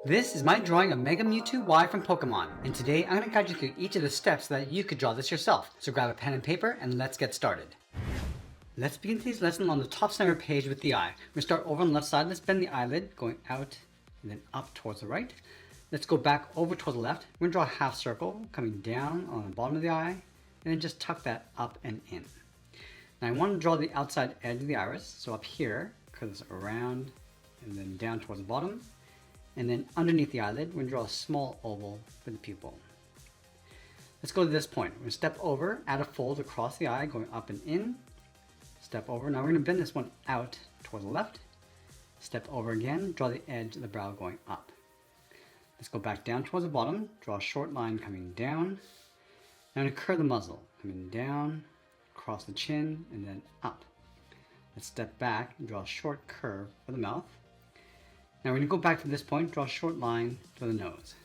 This is my drawing of Mega Mewtwo Y from Pokemon, and today I'm going to guide you through each of the steps so that you could draw this yourself. So grab a pen and paper and let's get started. Let's begin today's lesson on the top center page with the eye. We're going to start over on the left side. Let's bend the eyelid, going out and then up towards the right. Let's go back over towards the left. We're going to draw a half circle coming down on the bottom of the eye, and then just tuck that up and in. Now I want to draw the outside edge of the iris, so up here, curve this around and then down towards the bottom. And then underneath the eyelid, we're going to draw a small oval for the pupil. Let's go to this point. We're going to step over, add a fold across the eye, going up and in. Step over. Now we're going to bend this one out towards the left. Step over again, draw the edge of the brow going up. Let's go back down towards the bottom, draw a short line coming down. Now I'm going to curve the muzzle, coming down, across the chin, and then up. Let's step back and draw a short curve for the mouth. Now we're going to go back to this point, draw a short line for the nose.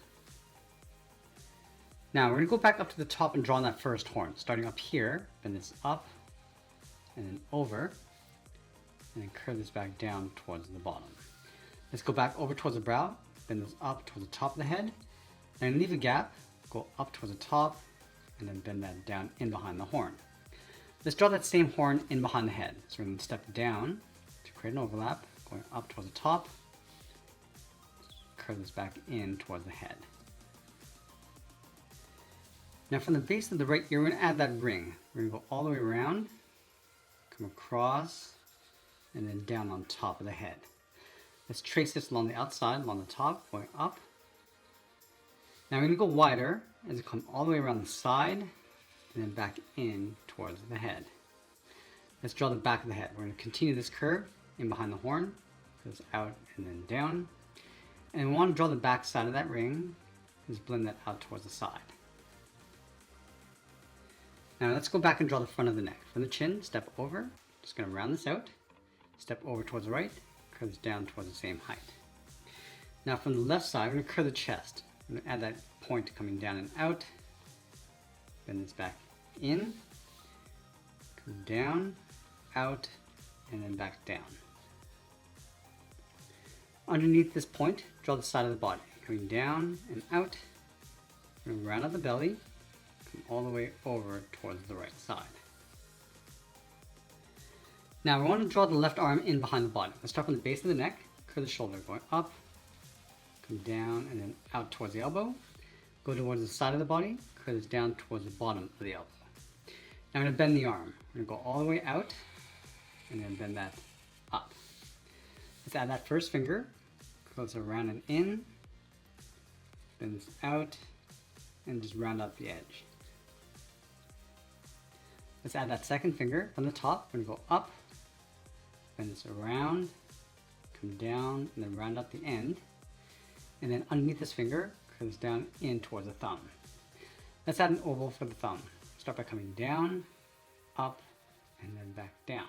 Now we're going to go back up to the top and draw on that first horn. Starting up here, bend this up and then over, and then curve this back down towards the bottom. Let's go back over towards the brow, bend this up towards the top of the head, and leave a gap, go up towards the top, and then bend that down in behind the horn. Let's draw that same horn in behind the head. So we're going to step down to create an overlap, going up towards the top, curve this back in towards the head. Now from the base of the right ear, we're going to add that ring. We're going to go all the way around, come across, and then down on top of the head. Let's trace this along the outside, along the top, going up. Now we're going to go wider as we come all the way around the side, and then back in towards the head. Let's draw the back of the head. We're going to continue this curve in behind the horn, goes out and then down. And we want to draw the back side of that ring, just blend that out towards the side. Now let's go back and draw the front of the neck. From the chin, step over, just going to round this out, step over towards the right, curve this down towards the same height. Now from the left side, we're going to curve the chest. I'm going to add that point coming down and out, bend this back in, come down, out, and then back down. Underneath this point, draw the side of the body, coming down and out, and round out the belly, come all the way over towards the right side. Now we want to draw the left arm in behind the body. Let's start from the base of the neck, curve the shoulder, going up, come down, and then out towards the elbow. Go towards the side of the body, curve this down towards the bottom of the elbow. Now I'm going to bend the arm. I'm going to go all the way out, and then bend that up. Let's add that first finger, goes around and in, bend this out, and just round out the edge. Let's add that second finger from the top. We're going to go up, bend this around, come down, and then round out the end. And then underneath this finger, curve this down in towards the thumb. Let's add an oval for the thumb. Start by coming down, up, and then back down.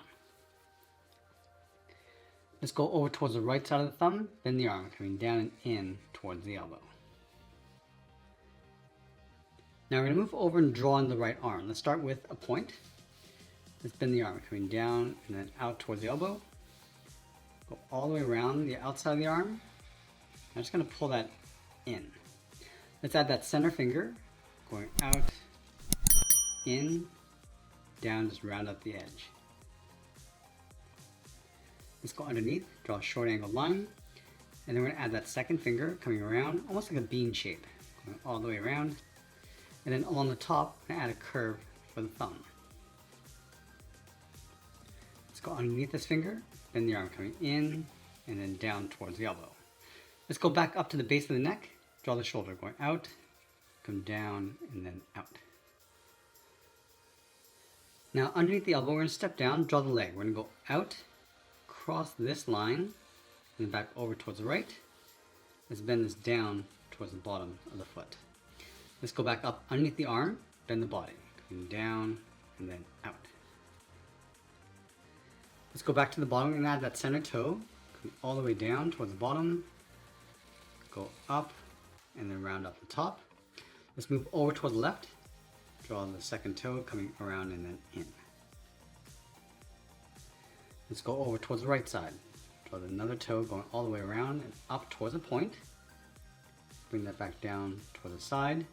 Let's go over towards the right side of the thumb, bend the arm, coming down and in towards the elbow. Now we're going to move over and draw on the right arm. Let's start with a point. Let's bend the arm, coming down and then out towards the elbow. Go all the way around the outside of the arm. I'm just going to pull that in. Let's add that center finger, going out, in, down, just round up the edge. Let's go underneath, draw a short angled line, and then we're going to add that second finger coming around, almost like a bean shape, going all the way around. And then along the top, I'm going to add a curve for the thumb. Let's go underneath this finger, bend the arm coming in, and then down towards the elbow. Let's go back up to the base of the neck, draw the shoulder going out, come down, and then out. Now underneath the elbow, we're going to step down, draw the leg. We're going to go out, cross this line, and then back over towards the right. Let's bend this down towards the bottom of the foot. Let's go back up underneath the arm, bend the body, coming down and then out. Let's go back to the bottom and add that center toe, come all the way down towards the bottom, go up and then round up the top. Let's move over towards the left, draw the second toe coming around and then in. Let's go over towards the right side. Draw another toe going all the way around and up towards a point. bring that back down toward the side.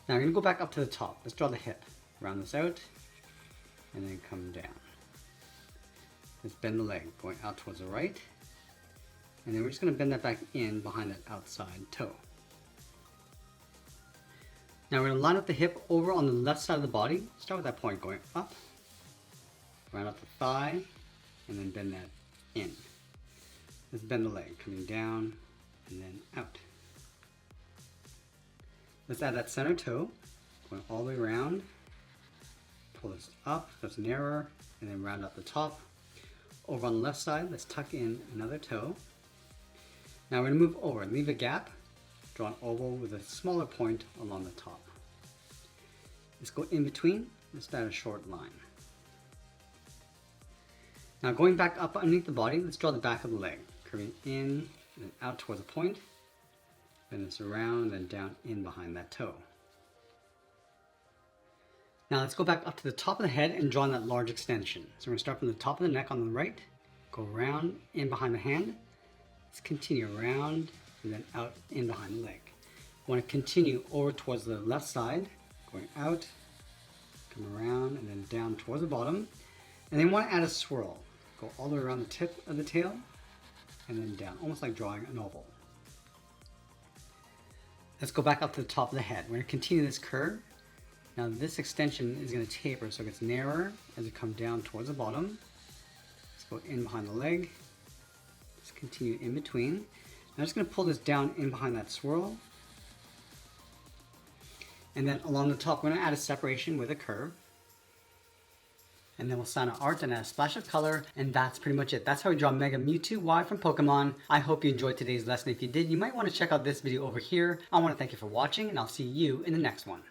Now we're going to go back up to the top. Let's draw the hip. Round this out and then come down. Let's bend the leg going out towards the right. And then we're just going to bend that back in behind that outside toe. Now we're going to line up the hip over on the left side of the body. Start with that point going up, round up the thigh, and then bend that in. Let's bend the leg coming down and then out. Let's add that center toe, going all the way around. Pull this up, so it's narrower, and then round up the top. Over on the left side, let's tuck in another toe. Now we're going to move over and leave a gap. Draw an oval with a smaller point along the top. Let's go in between. Let's add a short line. Now going back up underneath the body, let's draw the back of the leg, curving in and out towards the point. Bend this around and down in behind that toe. Now let's go back up to the top of the head and draw in that large extension. So we're going to start from the top of the neck on the right, go around in behind the hand. Let's continue around and then out in behind the leg. We want to continue over towards the left side, going out, come around and then down towards the bottom. And then we want to add a swirl. Go all the way around the tip of the tail and then down, almost like drawing an oval. Let's go back up to the top of the head. We're going to continue this curve. Now this extension is going to taper so it gets narrower as we come down towards the bottom. Let's go in behind the leg. Let's continue in between. I'm just going to pull this down in behind that swirl. And then along the top, we're going to add a separation with a curve. And then we'll sign our art and add a splash of color, and that's pretty much it. That's how we draw Mega Mewtwo Y from Pokemon. I hope you enjoyed today's lesson. If you did, you might want to check out this video over here. I want to thank you for watching, and I'll see you in the next one.